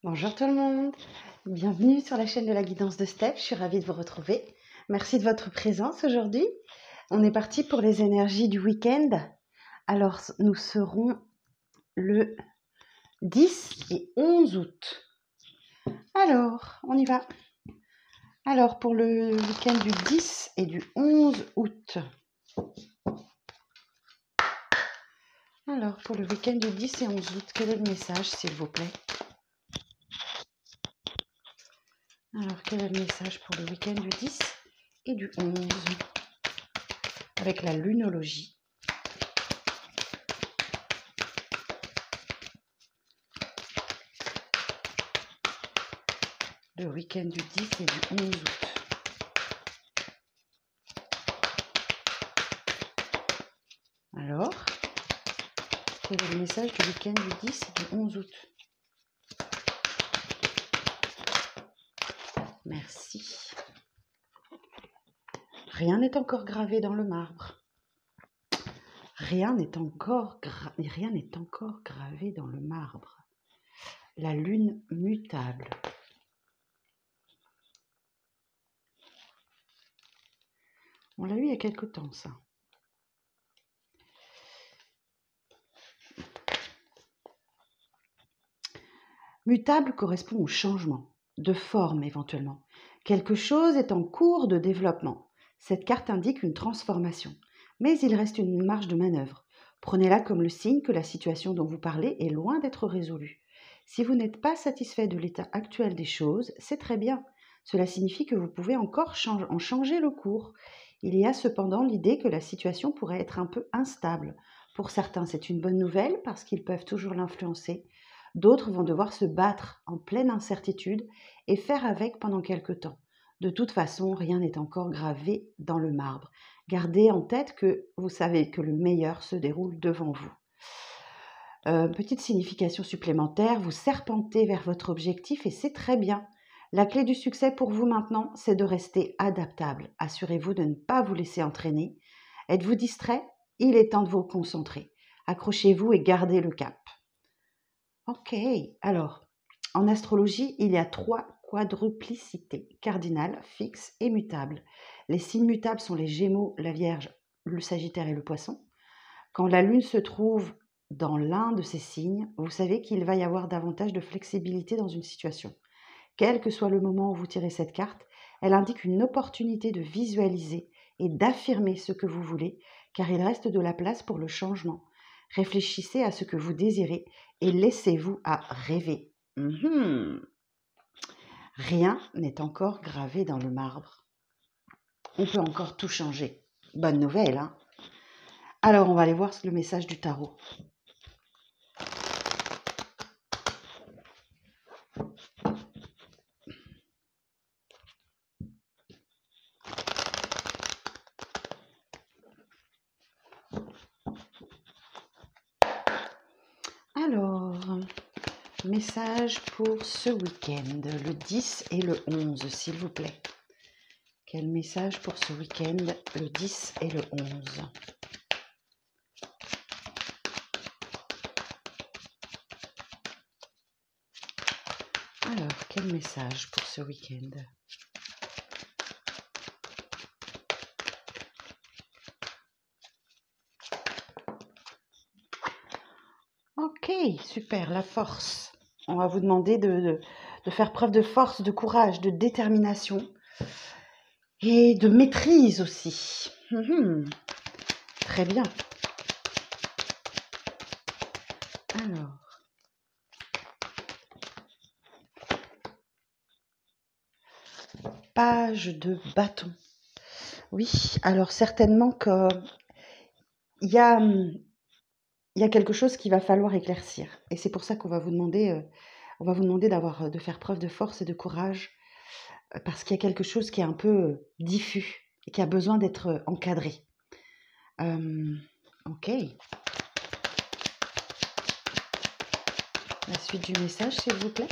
Bonjour tout le monde, bienvenue sur la chaîne de la guidance de Steph, je suis ravie de vous retrouver. Merci de votre présence aujourd'hui. On est parti pour les énergies du week-end. Alors nous serons le 10 et 11 août. Alors, on y va. Alors pour le week-end du 10 et du 11 août. Alors pour le week-end du 10 et 11 août, quel est le message s'il vous plaît? Alors quel est le message pour le week-end du 10 et du 11 avec la lunologie? Le week-end du 10 et du 11 août. Alors, quel est le message du week-end du 10 et du 11 août? Merci. Rien n'est encore gravé dans le marbre. Rien n'est encore gravé dans le marbre. La lune mutable. On l'a eu il y a quelque temps, ça. Mutable correspond au changement, de forme éventuellement. Quelque chose est en cours de développement. Cette carte indique une transformation, mais il reste une marge de manœuvre. Prenez-la comme le signe que la situation dont vous parlez est loin d'être résolue. Si vous n'êtes pas satisfait de l'état actuel des choses, c'est très bien. Cela signifie que vous pouvez encore en changer le cours. Il y a cependant l'idée que la situation pourrait être un peu instable. Pour certains, c'est une bonne nouvelle parce qu'ils peuvent toujours l'influencer. D'autres vont devoir se battre en pleine incertitude et faire avec pendant quelque temps. De toute façon, rien n'est encore gravé dans le marbre. Gardez en tête que vous savez que le meilleur se déroule devant vous. Petite signification supplémentaire, vous serpentez vers votre objectif et c'est très bien. La clé du succès pour vous maintenant, c'est de rester adaptable. Assurez-vous de ne pas vous laisser entraîner. Êtes-vous distrait? Il est temps de vous concentrer. Accrochez-vous et gardez le cap. Ok, alors, en astrologie, il y a 3 quadruplicités, cardinales, fixes et mutables. Les signes mutables sont les Gémeaux, la Vierge, le Sagittaire et le Poisson. Quand la Lune se trouve dans l'un de ces signes, vous savez qu'il va y avoir davantage de flexibilité dans une situation. Quel que soit le moment où vous tirez cette carte, elle indique une opportunité de visualiser et d'affirmer ce que vous voulez, car il reste de la place pour le changement. Réfléchissez à ce que vous désirez et laissez-vous à rêver. Rien n'est encore gravé dans le marbre. On peut encore tout changer. Bonne nouvelle, hein? Alors, on va aller voir le message du tarot. Alors, message pour ce week-end, le 10 et le 11, s'il vous plaît. Quel message pour ce week-end, le 10 et le 11? Alors, quel message pour ce week-end? Ok, super, la force. On va vous demander de faire preuve de force, de courage, de détermination et de maîtrise aussi. Très bien. Alors, page de bâton. Oui, alors certainement qu'il y a quelque chose qu'il va falloir éclaircir. Et c'est pour ça qu'on va vous demander, de faire preuve de force et de courage, parce qu'il y a quelque chose qui est un peu diffus et qui a besoin d'être encadré. Ok. La suite du message, s'il vous plaît.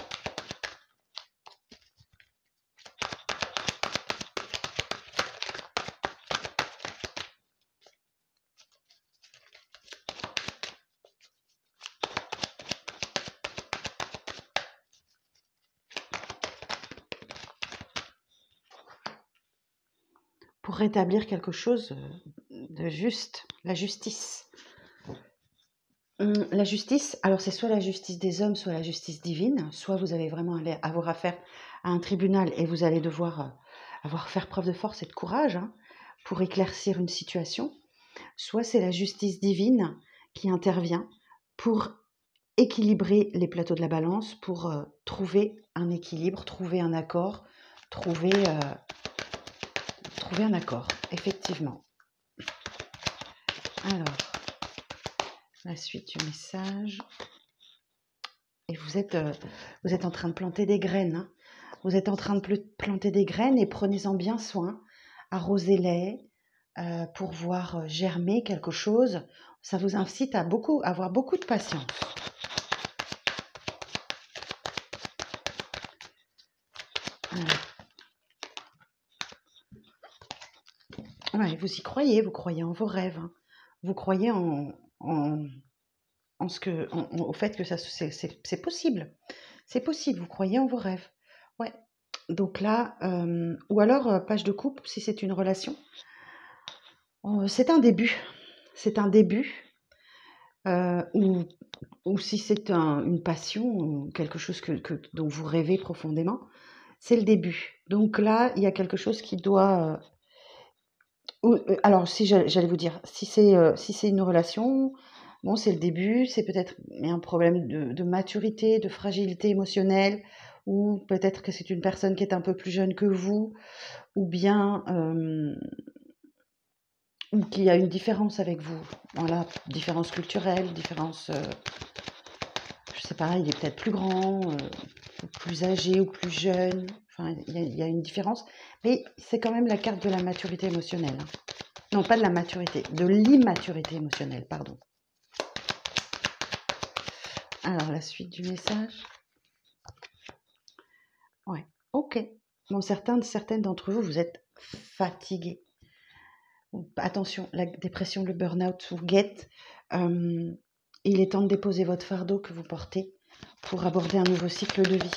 pour rétablir quelque chose de juste, la justice. La justice, alors c'est soit la justice des hommes, soit la justice divine, soit vous avez vraiment avoir affaire à un tribunal et vous allez devoir faire preuve de force et de courage hein, pour éclaircir une situation, soit c'est la justice divine qui intervient pour équilibrer les plateaux de la balance, pour trouver un équilibre, trouver un accord, trouver un accord, effectivement. Alors, la suite du message. Et vous êtes en train de planter des graines. Hein. Vous êtes en train de planter des graines et prenez-en bien soin. Arrosez-les pour voir germer quelque chose. Ça vous incite à avoir beaucoup de patience. Ouais, vous y croyez, vous croyez en vos rêves. Hein. Vous croyez au fait que c'est possible. C'est possible, vous croyez en vos rêves. Ouais. Donc là, ou alors page de couple, si c'est une relation. C'est un début. C'est un début. Ou si c'est une passion, ou quelque chose dont vous rêvez profondément, c'est le début. Donc là, il y a quelque chose qui doit... alors, si j'allais vous dire, si c'est une relation, bon, c'est le début, c'est peut-être un problème de maturité, de fragilité émotionnelle, ou peut-être que c'est une personne qui est un peu plus jeune que vous, ou bien ou qu'il y a une différence avec vous. Voilà, différence culturelle, différence, je sais pas, il est peut-être plus grand, ou plus âgé, ou plus jeune. Enfin, il y a une différence, mais c'est quand même la carte de la maturité émotionnelle. Hein. Non, pas de la maturité, de l'immaturité émotionnelle, pardon. Alors, la suite du message. Ouais, ok. Bon, certaines d'entre vous, vous êtes fatigués. Attention, la dépression, le burn-out vous guette. Il est temps de déposer votre fardeau que vous portez pour aborder un nouveau cycle de vie.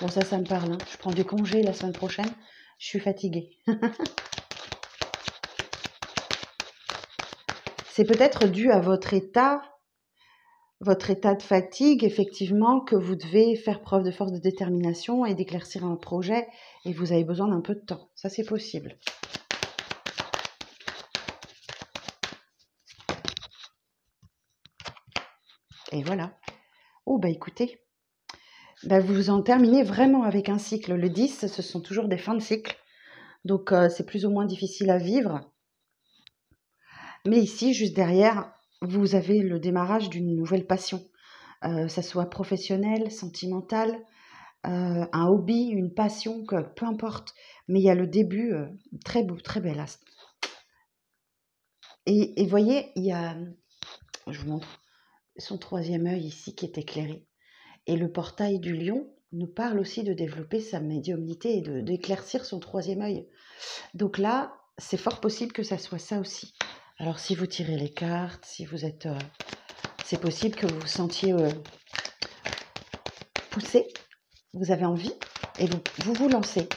Bon, ça me parle. Hein. Je prends des congés la semaine prochaine. Je suis fatiguée. C'est peut-être dû à votre état de fatigue, effectivement, que vous devez faire preuve de force de détermination et d'éclaircir un projet et vous avez besoin d'un peu de temps. Ça, c'est possible. Et voilà. Oh, bah écoutez, vous en terminez vraiment avec un cycle. Le 10, ce sont toujours des fins de cycle. Donc, c'est plus ou moins difficile à vivre. Mais ici, juste derrière, vous avez le démarrage d'une nouvelle passion. Ça soit professionnelle, sentimentale, un hobby, une passion, peu importe. Mais il y a le début très beau, très bel astre. Et voyez, il y a, je vous montre, son troisième œil ici qui est éclairé. Et le portail du lion nous parle aussi de développer sa médiumnité et d'éclaircir son troisième œil. Donc là, c'est fort possible que ça soit ça aussi. Alors si vous tirez les cartes, si vous êtes... c'est possible que vous vous sentiez poussé, vous avez envie, et vous lancez.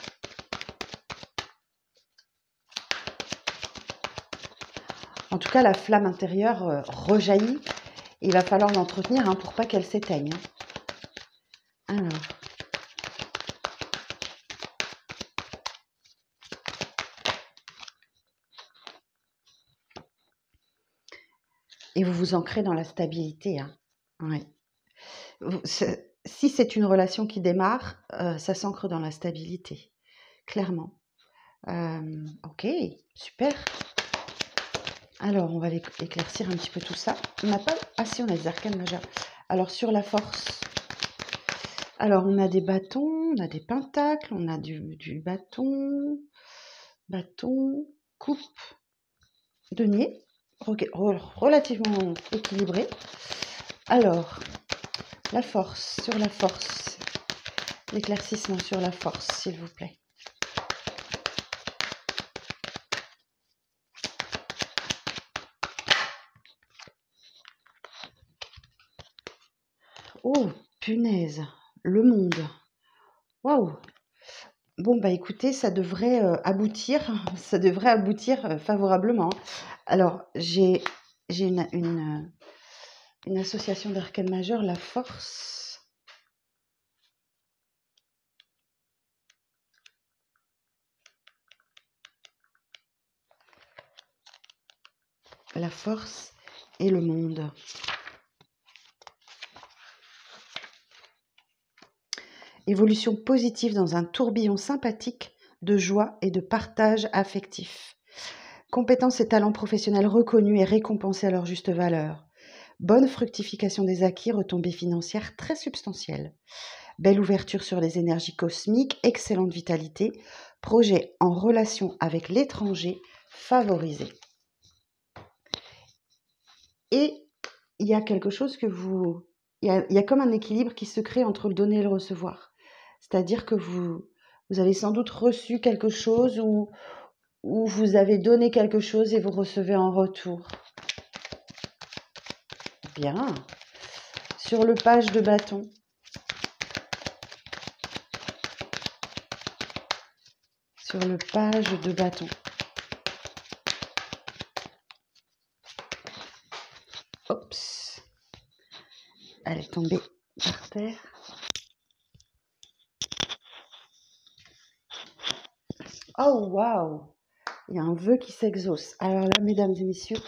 En tout cas, la flamme intérieure rejaillit. Il va falloir l'entretenir pour pas qu'elle s'éteigne. Alors. Et vous vous ancrez dans la stabilité. Hein. Ouais. Si c'est une relation qui démarre, ça s'ancre dans la stabilité. Clairement. Ok, super. Alors, on va éclaircir un petit peu tout ça. On n'a pas... Ah si, on a des arcanes majeures. Alors, sur la force. Alors, on a des bâtons, on a des pentacles, on a du bâton, coupe, denier, relativement équilibré. Alors, la force, sur la force. L'éclaircissement sur la force, s'il vous plaît. Oh, punaise, le monde. Waouh. Bon, bah écoutez, ça devrait aboutir, ça devrait aboutir favorablement. Alors, j'ai une association d'arcane majeure, la force. La force et le monde. Évolution positive dans un tourbillon sympathique de joie et de partage affectif. Compétences et talents professionnels reconnus et récompensés à leur juste valeur. Bonne fructification des acquis, retombées financières très substantielles. Belle ouverture sur les énergies cosmiques, excellente vitalité. Projet en relation avec l'étranger favorisé. Et il y a quelque chose que il y a comme un équilibre qui se crée entre le donner et le recevoir. C'est-à-dire que vous avez sans doute reçu quelque chose ou vous avez donné quelque chose et vous recevez en retour. Bien. Sur le page de bâton. Sur le page de bâton. Oups. Elle est tombée par terre. Oh, waouh! Il y a un vœu qui s'exauce. Alors là, mesdames et messieurs,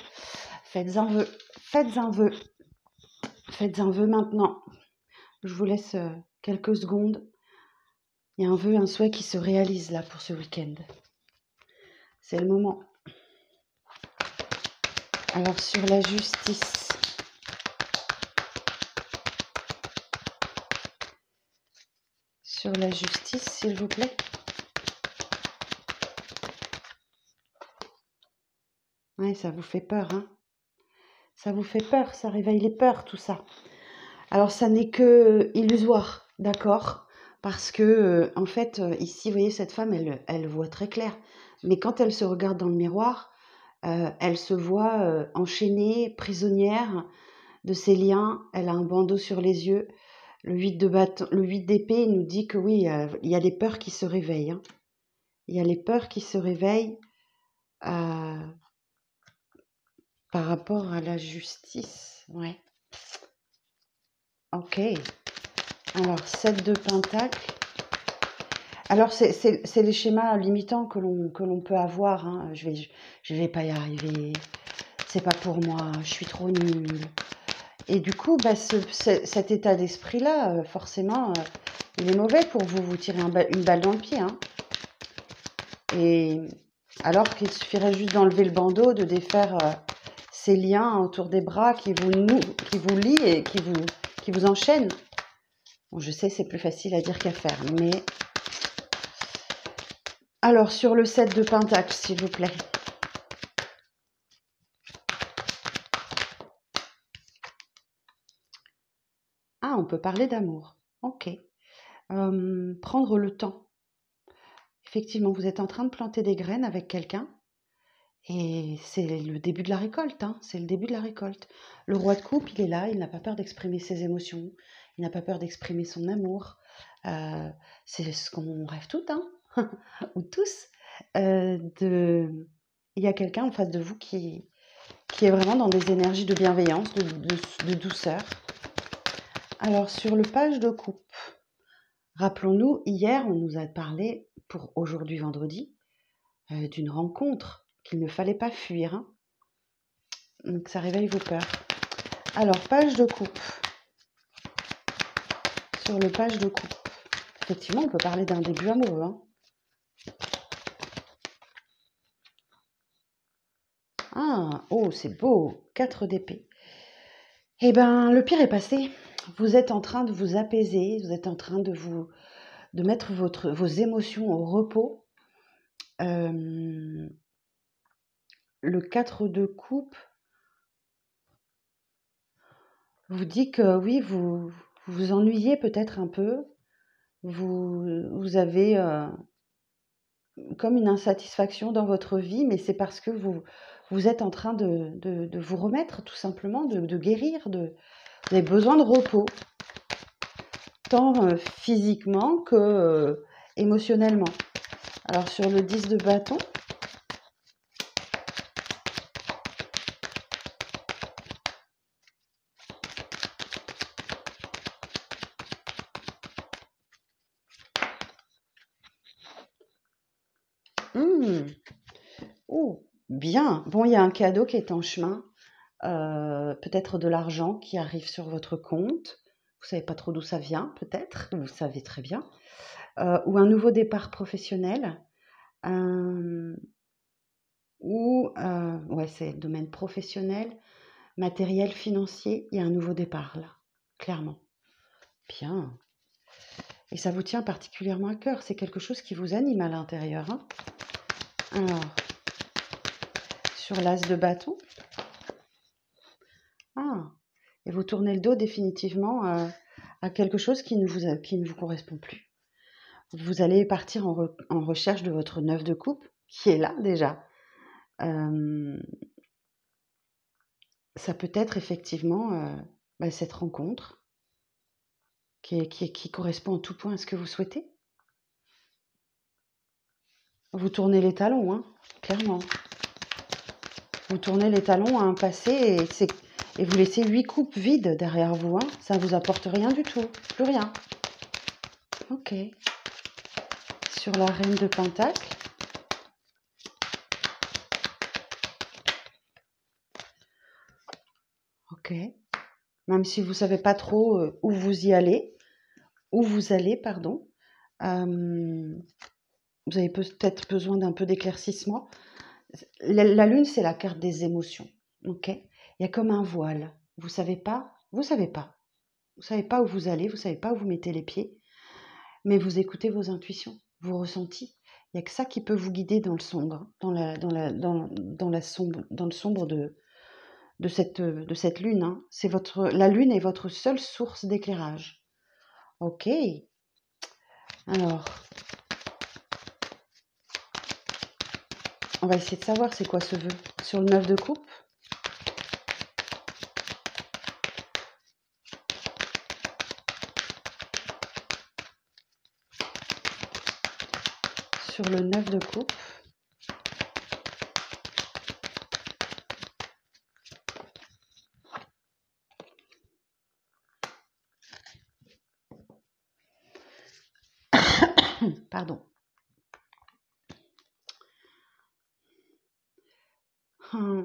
faites un vœu. Faites un vœu. Faites un vœu maintenant. Je vous laisse quelques secondes. Il y a un vœu, un souhait qui se réalise là pour ce week-end. C'est le moment. Alors sur la justice. Sur la justice, s'il vous plaît. Ouais, ça vous fait peur, hein? Ça vous fait peur, ça réveille les peurs, tout ça. Alors ça n'est que illusoire, d'accord? Parce que, en fait, ici, vous voyez, cette femme, elle voit très clair. Mais quand elle se regarde dans le miroir, elle se voit enchaînée, prisonnière de ses liens. Elle a un bandeau sur les yeux. Le 8 de bâton, le 8 d'épée nous dit que oui, il y a des peurs qui se réveillent, hein. Il y a les peurs qui se réveillent par rapport à la justice. Ouais. Ok. Alors, 7 de Pentacle. Alors, c'est les schémas limitants que l'on peut avoir, hein. Je vais pas y arriver. C'est pas pour moi. Je suis trop nulle. Et du coup, bah, cet état d'esprit-là, forcément, il est mauvais pour vous. Vous tirez une balle dans le pied, hein. Et alors qu'il suffirait juste d'enlever le bandeau, de défaire ces liens autour des bras qui vous lient et qui vous enchaînent. Bon, je sais, c'est plus facile à dire qu'à faire, mais... Alors, sur le 7 de Pentacle, s'il vous plaît. Ah, on peut parler d'amour. Ok. Prendre le temps. Effectivement, vous êtes en train de planter des graines avec quelqu'un. Et c'est le début de la récolte, hein, c'est le début de la récolte. Le roi de coupe, il est là, il n'a pas peur d'exprimer ses émotions, il n'a pas peur d'exprimer son amour. C'est ce qu'on rêve toutes, hein, ou tous. Il y a quelqu'un en face de vous qui est vraiment dans des énergies de bienveillance, de douceur. Alors, sur le page de coupe, rappelons-nous, hier, on nous a parlé, pour aujourd'hui vendredi, d'une rencontre qu'il ne fallait pas fuir, hein. Donc ça réveille vos peurs. Alors, page de coupe. Sur le page de coupe. Effectivement, on peut parler d'un début amoureux, hein. Ah, oh, c'est beau. 4 d'épée. Eh ben, le pire est passé. Vous êtes en train de vous apaiser. Vous êtes en train de mettre vos émotions au repos. Le 4 de coupe vous dit que oui, vous vous ennuyez peut-être un peu. Vous avez comme une insatisfaction dans votre vie, mais c'est parce que vous êtes en train de vous remettre tout simplement, de guérir, vous avez besoin de repos, tant physiquement que émotionnellement. Alors sur le 10 de bâton, oh, bien. Bon, il y a un cadeau qui est en chemin. Peut-être de l'argent qui arrive sur votre compte. Vous savez pas trop d'où ça vient, peut-être. Vous savez très bien. Ou un nouveau départ professionnel. Ou, ouais, c'est domaine professionnel, matériel, financier. Il y a un nouveau départ là, clairement. Bien. Et ça vous tient particulièrement à cœur. C'est quelque chose qui vous anime à l'intérieur, hein. Alors, sur l'as de bâton. Ah, et vous tournez le dos définitivement à quelque chose qui ne vous correspond plus. Vous allez partir en recherche de votre 9 de coupe, qui est là déjà. Ça peut être effectivement cette rencontre qui correspond en tout point à ce que vous souhaitez. Vous tournez les talons, hein, clairement. Vous tournez les talons à un passé et vous laissez 8 coupes vides derrière vous. Hein. Ça ne vous apporte rien du tout, plus rien. Ok. Sur la reine de Pentacle. Ok. Même si vous ne savez pas trop où vous allez, pardon. Vous avez peut-être besoin d'un peu d'éclaircissement. La lune, c'est la carte des émotions. Ok. Il y a comme un voile. Vous savez pas. Vous savez pas. Vous savez pas où vous allez. Vous savez pas où vous mettez les pieds. Mais vous écoutez vos intuitions, vos ressentis. Il n'y a que ça qui peut vous guider dans le sombre, dans le sombre de cette lune. Hein. La lune est votre seule source d'éclairage. Ok. Alors, on va essayer de savoir c'est quoi ce vœu. Sur le 9 de coupe. Sur le 9 de coupe. Pardon.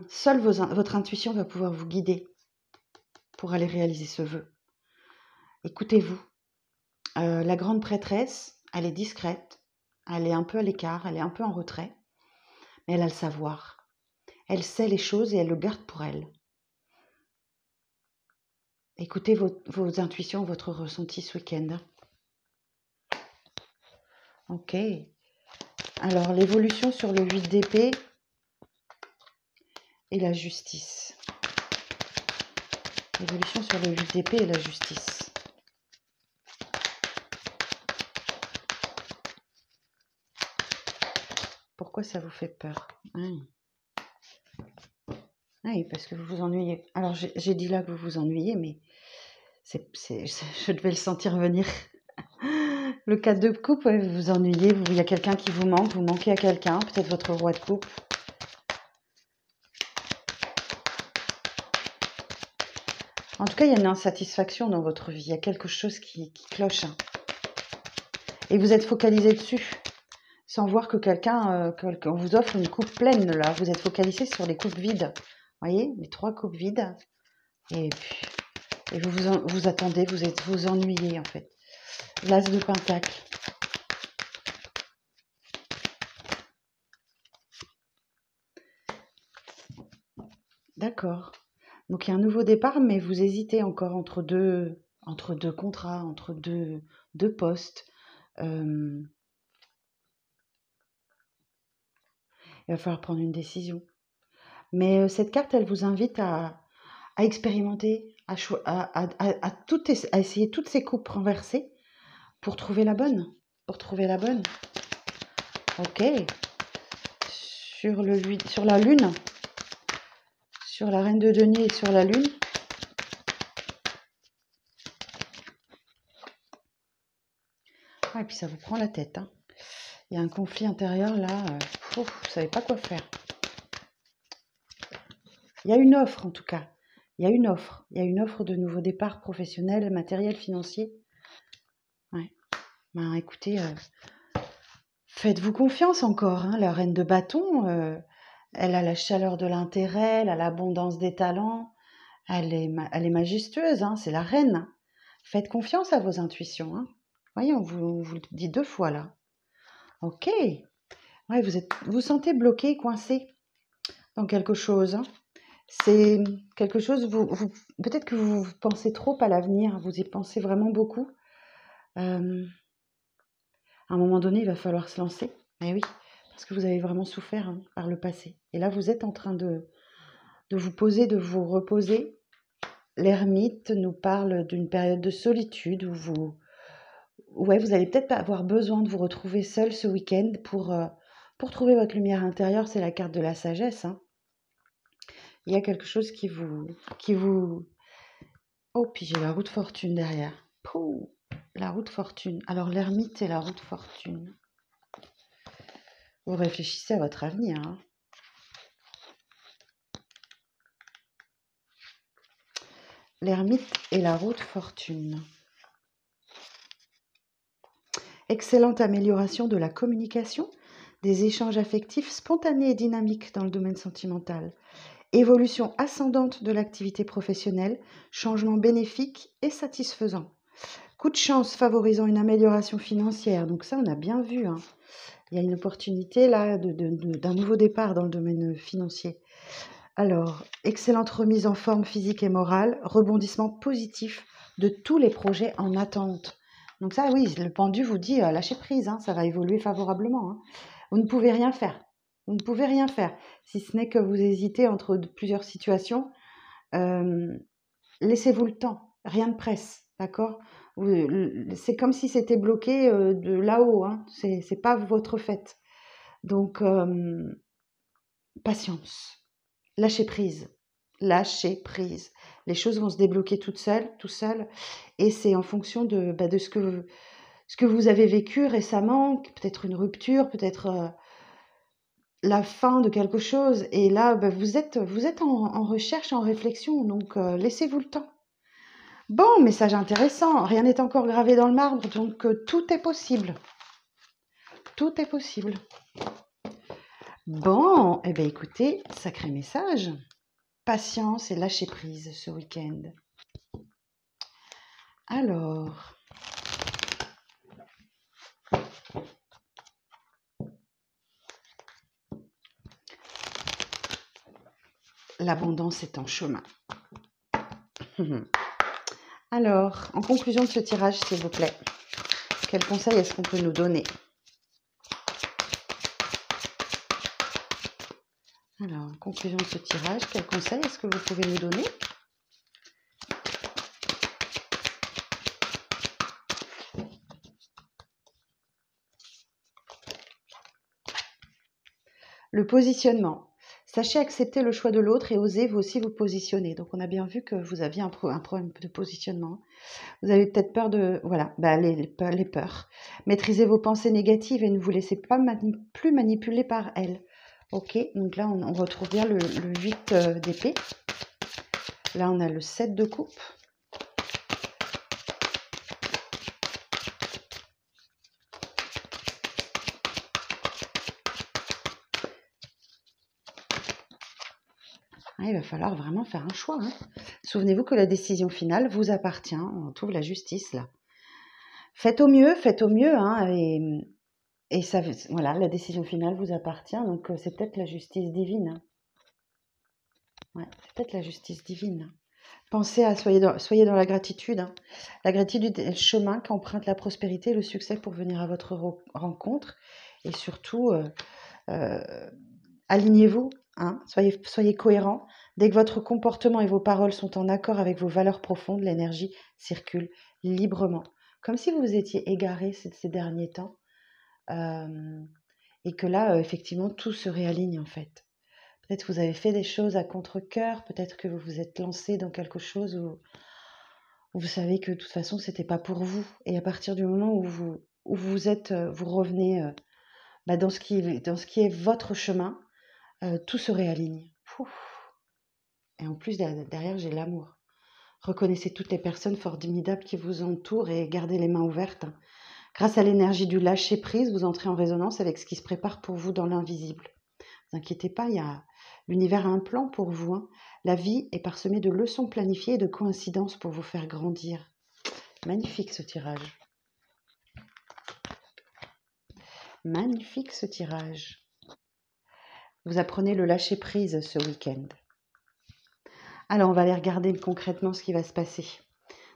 Seule votre intuition va pouvoir vous guider pour aller réaliser ce vœu. Écoutez-vous. La grande prêtresse, elle est discrète, elle est un peu à l'écart, elle est un peu en retrait, mais elle a le savoir. Elle sait les choses et elle le garde pour elle. Écoutez vos intuitions, votre ressenti ce week-end. Ok. Alors, l'évolution sur le 8 d'épée et la justice. L'évolution sur le 8 d'épée et la justice. Pourquoi ça vous fait peur? Oui, parce que vous vous ennuyez. Alors, j'ai dit là que vous vous ennuyez, mais je devais le sentir venir. Le 4 de coupe, ouais, vous vous ennuyez, il y a quelqu'un qui vous manque, vous manquez à quelqu'un, peut-être votre roi de coupe. En tout cas, il y a une insatisfaction dans votre vie, il y a quelque chose qui cloche. Hein. Et vous êtes focalisé dessus, sans voir que qu'on vous offre une coupe pleine, là. Vous êtes focalisé sur les coupes vides. Vous voyez, les 3 coupes vides. Et vous attendez, vous ennuyez, en fait. L'as de Pentacle. D'accord. Donc il y a un nouveau départ, mais vous hésitez encore entre deux contrats, entre deux postes. Il va falloir prendre une décision. Mais cette carte, elle vous invite à expérimenter, à essayer toutes ces coupes renversées pour trouver la bonne. Ok. Sur la lune, sur la reine de denier et sur la lune. Ah, et puis ça vous prend la tête. Hein. Il y a un conflit intérieur là, vous ne savez pas quoi faire. Il y a une offre en tout cas. Il y a une offre. Il y a une offre de nouveau départ professionnel, matériel, financier. Ouais. Ben, écoutez, faites-vous confiance encore. Hein. La reine de bâton, elle a la chaleur de l'intérêt, elle a l'abondance des talents. Elle est majestueuse, hein, c'est la reine. Faites confiance à vos intuitions. Hein. Voyez, on vous le dit 2 fois là. Ok. Ouais, vous sentez bloqué, coincé dans quelque chose. Hein. C'est quelque chose, peut-être que vous pensez trop à l'avenir, vous y pensez vraiment beaucoup. À un moment donné, il va falloir se lancer. Eh oui, parce que vous avez vraiment souffert hein, par le passé. Et là, vous êtes en train de vous poser, de vous reposer. L'ermite nous parle d'une période de solitude où vous allez peut-être avoir besoin de vous retrouver seul ce week-end pour trouver votre lumière intérieure. C'est la carte de la sagesse. Hein. Il y a quelque chose qui vous... Oh, puis j'ai la roue de fortune derrière. Pouh, la roue de fortune. Alors l'ermite et la roue de fortune. Vous réfléchissez à votre avenir. Hein. L'ermite et la roue de fortune. Excellente amélioration de la communication, des échanges affectifs spontanés et dynamiques dans le domaine sentimental. Évolution ascendante de l'activité professionnelle, changement bénéfique et satisfaisant. Coup de chance favorisant une amélioration financière. Donc ça, on a bien vu. Hein. Il y a une opportunité là d'un nouveau départ dans le domaine financier. Alors, excellente remise en forme physique et morale, rebondissement positif de tous les projets en attente. Donc ça, oui, le pendu vous dit lâchez prise, hein, ça va évoluer favorablement. Hein. Vous ne pouvez rien faire. Vous ne pouvez rien faire, si ce n'est que vous hésitez entre plusieurs situations. Laissez-vous le temps, rien ne presse, d'accord? C'est comme si c'était bloqué de là-haut, hein. C'est pas votre fait. Donc, patience, lâchez prise, lâchez prise. Les choses vont se débloquer toutes seules, tout seul, et c'est en fonction de ce que vous avez vécu récemment, peut-être une rupture, peut-être la fin de quelque chose, et là, vous êtes en recherche, en réflexion, donc laissez-vous le temps. Bon, message intéressant, rien n'est encore gravé dans le marbre, donc tout est possible. Tout est possible. Bon, eh bien écoutez, sacré message. Patience et lâcher prise ce week-end. Alors, l'abondance est en chemin. Alors, en conclusion de ce tirage, s'il vous plaît, quel conseil est-ce qu'on peut nous donner? Alors, en conclusion de ce tirage, quel conseil est-ce que vous pouvez nous donner? Le positionnement. Sachez accepter le choix de l'autre et osez vous aussi vous positionner. Donc, on a bien vu que vous aviez un problème de positionnement. Vous avez peut-être peur de... Voilà, les peurs. Maîtrisez vos pensées négatives et ne vous laissez pas plus manipuler par elles. Ok, donc là, on retrouve bien le 8 d'épée. Là, on a le 7 de coupe. Ah, il va falloir vraiment faire un choix. Hein. Souvenez-vous que la décision finale vous appartient. On trouve la justice là. Faites au mieux, hein, et ça, voilà, la décision finale vous appartient. Donc c'est peut-être la justice divine. Hein. Ouais, c'est peut-être la justice divine. Pensez à soyez dans la gratitude. Hein. La gratitude est le chemin qu'emprunte la prospérité et le succès pour venir à votre rencontre. Et surtout, alignez-vous, hein, soyez cohérent. Dès que votre comportement et vos paroles sont en accord avec vos valeurs profondes, l'énergie circule librement. Comme si vous vous étiez égaré ces derniers temps. Et que là, effectivement, tout se réaligne en fait. Peut-être que vous avez fait des choses à contre-cœur, peut-être que vous vous êtes lancé dans quelque chose où vous savez que de toute façon, c'était pas pour vous. Et à partir du moment où vous revenez bah, dans ce qui est votre chemin, tout se réaligne. Pouf. Et en plus, derrière, j'ai l'amour. Reconnaissez toutes les personnes formidables qui vous entourent et gardez les mains ouvertes. Grâce à l'énergie du lâcher-prise, vous entrez en résonance avec ce qui se prépare pour vous dans l'invisible. Ne vous inquiétez pas, l'univers a un plan pour vous. Hein. La vie est parsemée de leçons planifiées et de coïncidences pour vous faire grandir. Magnifique ce tirage. Magnifique ce tirage. Vous apprenez le lâcher-prise ce week-end. Alors, on va aller regarder concrètement ce qui va se passer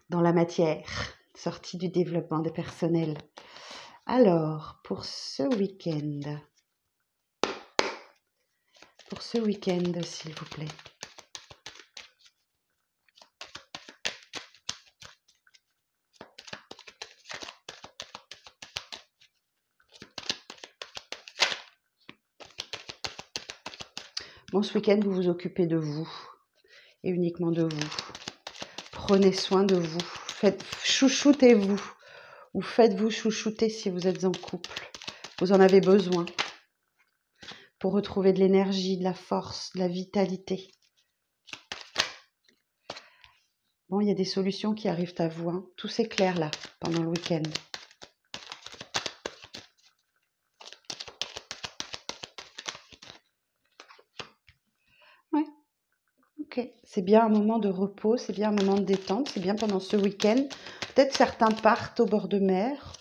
dans la matière, sortie du développement des personnels. Alors, pour ce week-end, s'il vous plaît. Bon, ce week-end, vous vous occupez de vous et uniquement de vous. Prenez soin de vous. Chouchoutez-vous ou faites-vous chouchouter si vous êtes en couple. Vous en avez besoin pour retrouver de l'énergie, de la force, de la vitalité. Bon, il y a des solutions qui arrivent à vous. Hein. Tout s'éclaire là, pendant le week-end. Ouais, ok. C'est bien un moment de repos, c'est bien un moment de détente, c'est bien pendant ce week-end. Peut-être certains partent au bord de mer.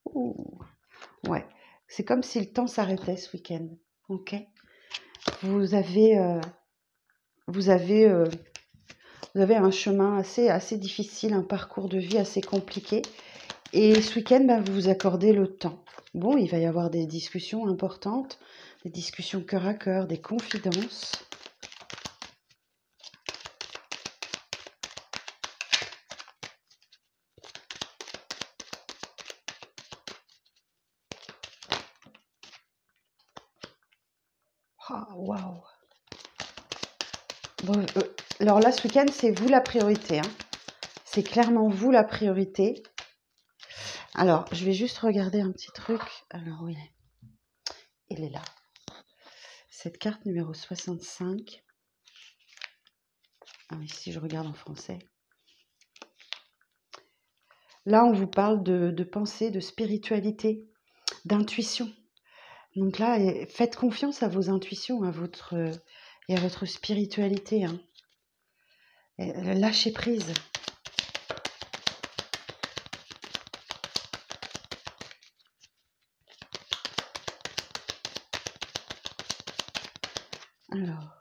Ouh. Ouais, c'est comme si le temps s'arrêtait ce week-end. Ok. Vous avez, vous avez, vous avez un chemin assez difficile, un parcours de vie assez compliqué. Et ce week-end, bah, vous vous accordez le temps. Bon, il va y avoir des discussions importantes, des discussions cœur à cœur, des confidences. Ah, waouh! Bon, alors là, ce week-end, c'est vous la priorité. Hein. C'est clairement vous la priorité. Alors, je vais juste regarder un petit truc. Alors, oui, il est là. Cette carte numéro 65. Ah, ici, je regarde en français. Là, on vous parle de pensée, de spiritualité, d'intuition. Donc là, faites confiance à vos intuitions, et à votre spiritualité. Hein. Lâchez prise. Alors,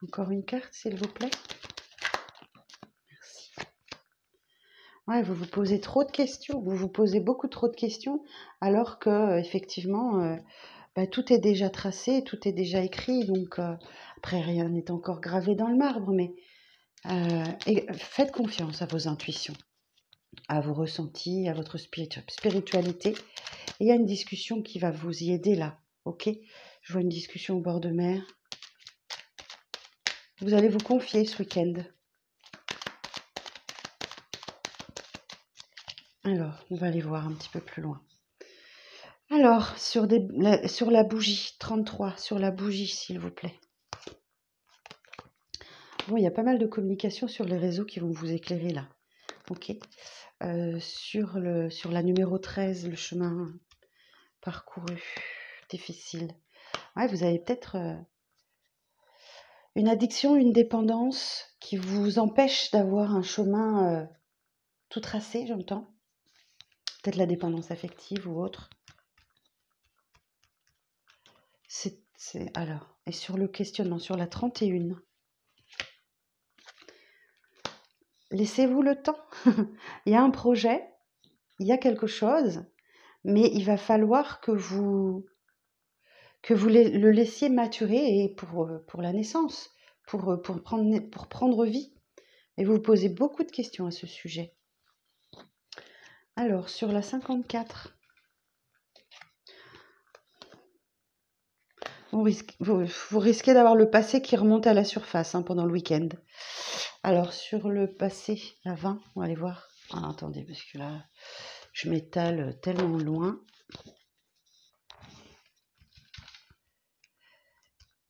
encore une carte, s'il vous plaît. Merci. Ouais, vous vous posez trop de questions. Vous vous posez beaucoup trop de questions, alors que effectivement, bah, tout est déjà tracé, tout est déjà écrit. Donc, après, rien n'est encore gravé dans le marbre, mais faites confiance à vos intuitions, à vos ressentis, à votre spiritualité. Et il y a une discussion qui va vous y aider là, ok? Je vois une discussion au bord de mer. Vous allez vous confier ce week-end. Alors, on va aller voir un petit peu plus loin. Alors, sur la bougie, 33, sur la bougie, s'il vous plaît. Bon, il y a pas mal de communication sur les réseaux qui vont vous éclairer là. Ok. Sur la numéro 13, le chemin parcouru, difficile. Ouais, vous avez peut-être une addiction, une dépendance qui vous empêche d'avoir un chemin tout tracé, j'entends. Peut-être la dépendance affective ou autre. Alors, et sur le questionnement, sur la 31, laissez-vous le temps. Il y a un projet, il y a quelque chose, mais il va falloir que vous le laissiez maturer et pour la naissance, pour prendre vie. Et vous vous posez beaucoup de questions à ce sujet. Alors, sur la 54, Vous risquez d'avoir le passé qui remonte à la surface hein, pendant le week-end. Alors, sur le passé, la 20, on va aller voir. Ah, attendez, parce que là, je m'étale tellement loin.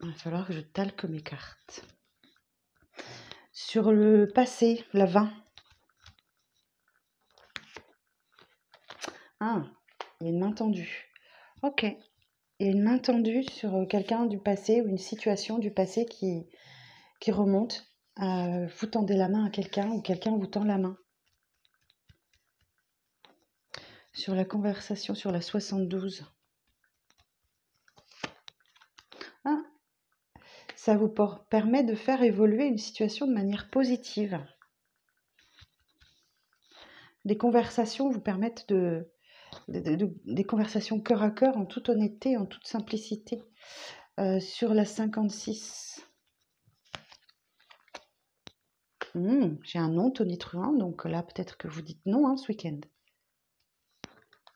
Il va falloir que je talque mes cartes. Sur le passé, la 20. Ah, il y a une main tendue. Ok. Il y a une main tendue sur quelqu'un du passé ou une situation du passé qui remonte. Vous tendez la main à quelqu'un ou quelqu'un vous tend la main. Sur la conversation sur la 72. Ah, ça vous permet de faire évoluer une situation de manière positive. Des conversations vous permettent des conversations cœur à cœur, en toute honnêteté, en toute simplicité. Sur la 56. J'ai un non tonitruant, donc là peut-être que vous dites non hein, ce week-end.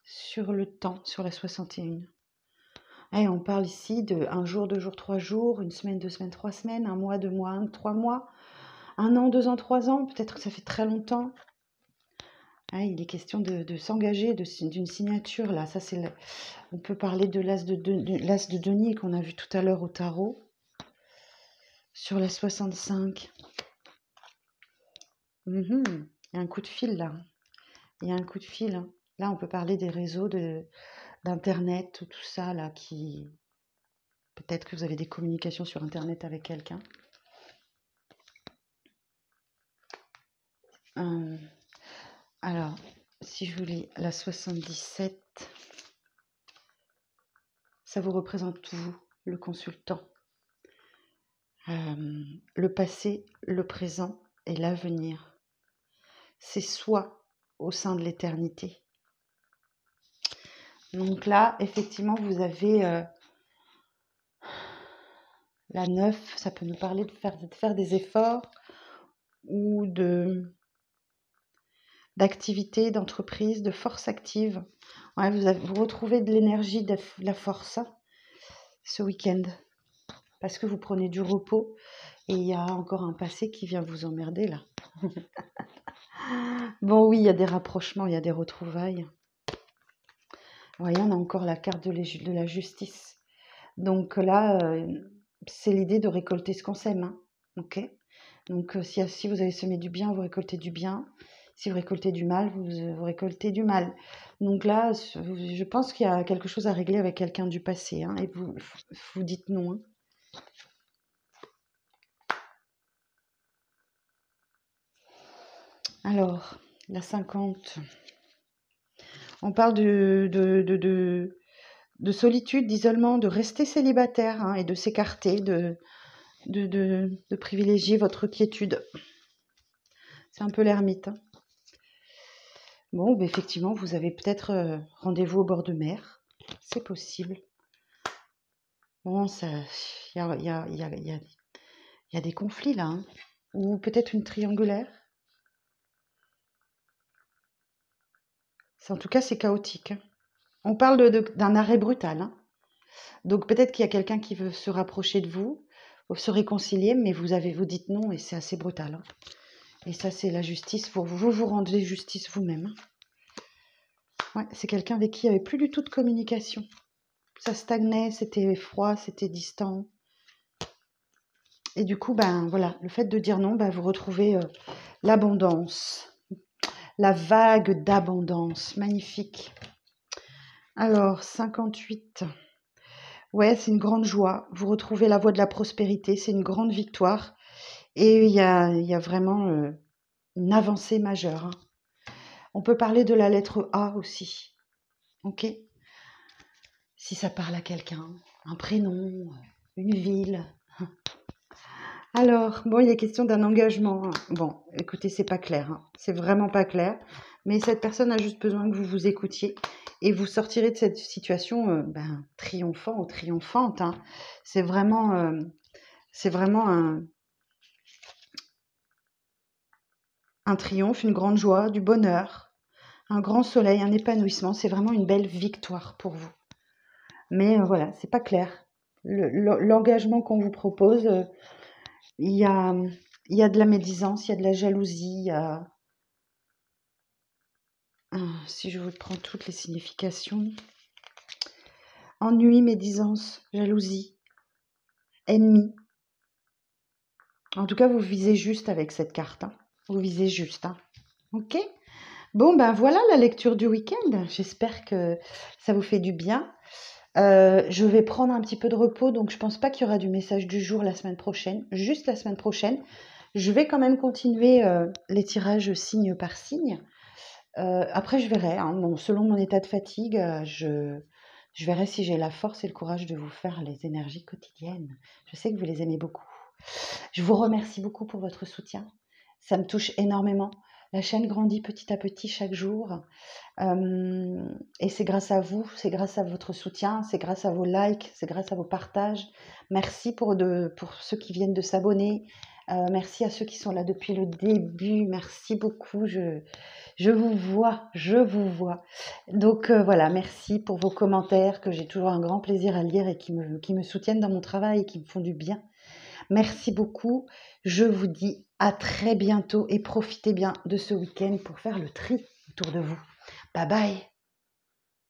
Sur le temps, sur la 61. On parle ici de 1 jour, 2 jours, 3 jours, 1 semaine, 2 semaines, 3 semaines, 1 mois, 2 mois, 3 mois, 1 an, 2 ans, 3 ans, peut-être que ça fait très longtemps. Il est question de s'engager, d'une signature là. Ça, on peut parler de l'as de denier qu'on a vu tout à l'heure au tarot. Sur la 65. Il y a un coup de fil là. Il y a un coup de fil. Hein. Là, on peut parler des réseaux d'internet, tout ça là qui. Peut-être que vous avez des communications sur internet avec quelqu'un. Alors, si je vous lis la 77, ça vous représente vous, le consultant. Le passé, le présent et l'avenir. C'est soi au sein de l'éternité. Donc là, effectivement, vous avez la 9, ça peut nous parler de faire des efforts ou d'activité, d'entreprise, de force active. Ouais, vous retrouvez de l'énergie, de la force ce week-end parce que vous prenez du repos et il y a encore un passé qui vient vous emmerder là. Bon oui, il y a des rapprochements, il y a des retrouvailles. Vous voyez, on a encore la carte de la justice. Donc là, c'est l'idée de récolter ce qu'on sème. Hein. Ok. Donc si vous avez semé du bien, vous récoltez du bien. Si vous récoltez du mal, vous récoltez du mal. Donc là, je pense qu'il y a quelque chose à régler avec quelqu'un du passé. Hein, et vous dites non. Hein. Alors, la 50. On parle de solitude, d'isolement, de rester célibataire hein, et de s'écarter, de privilégier votre quiétude. C'est un peu l'ermite. Hein. Bon, effectivement, vous avez peut-être rendez-vous au bord de mer. C'est possible. Bon, il y a des conflits là. Hein. Ou peut-être une triangulaire. En tout cas, c'est chaotique. Hein. On parle d'un arrêt brutal. Hein. Donc peut-être qu'il y a quelqu'un qui veut se rapprocher de vous, se réconcilier, mais vous dites non et c'est assez brutal. Hein. Et ça, c'est la justice. Vous rendez justice vous-même. Ouais, c'est quelqu'un avec qui il n'y avait plus du tout de communication. Ça stagnait, c'était froid, c'était distant. Et du coup, voilà, le fait de dire non, vous retrouvez l'abondance. La vague d'abondance. Magnifique. Alors, 58. Ouais, c'est une grande joie. Vous retrouvez la voie de la prospérité. C'est une grande victoire. Et il y a vraiment une avancée majeure. Hein. On peut parler de la lettre A aussi. Ok ? Si ça parle à quelqu'un, un prénom, une ville. Alors, bon, il est question d'un engagement. Hein. Bon, écoutez, c'est pas clair. Hein. C'est vraiment pas clair. Mais cette personne a juste besoin que vous vous écoutiez. Et vous sortirez de cette situation triomphant ou triomphante. Hein. C'est vraiment un triomphe, une grande joie, du bonheur, un grand soleil, un épanouissement. C'est vraiment une belle victoire pour vous. Mais voilà, c'est pas clair. l'engagement qu'on vous propose, il y a, il y a de la médisance, il y a de la jalousie, si je vous prends toutes les significations, ennui, médisance, jalousie, ennemi. En tout cas, vous visez juste avec cette carte, hein. Vous visez juste, hein. Ok? Bon, ben voilà la lecture du week-end. J'espère que ça vous fait du bien. Je vais prendre un petit peu de repos, donc je pense pas qu'il y aura du message du jour la semaine prochaine, juste la semaine prochaine. Je vais quand même continuer les tirages signe par signe. Après, je verrai, hein. Bon, selon mon état de fatigue, je verrai si j'ai la force et le courage de vous faire les énergies quotidiennes. Je sais que vous les aimez beaucoup. Je vous remercie beaucoup pour votre soutien. Ça me touche énormément. La chaîne grandit petit à petit chaque jour. Et c'est grâce à vous, c'est grâce à votre soutien, c'est grâce à vos likes, c'est grâce à vos partages. Merci pour ceux qui viennent de s'abonner. Merci à ceux qui sont là depuis le début. Merci beaucoup. Je vous vois, je vous vois. Donc voilà, merci pour vos commentaires que j'ai toujours un grand plaisir à lire et qui me soutiennent dans mon travail et qui me font du bien. Merci beaucoup. Je vous dis à très bientôt et profitez bien de ce week-end pour faire le tri autour de vous. Bye bye.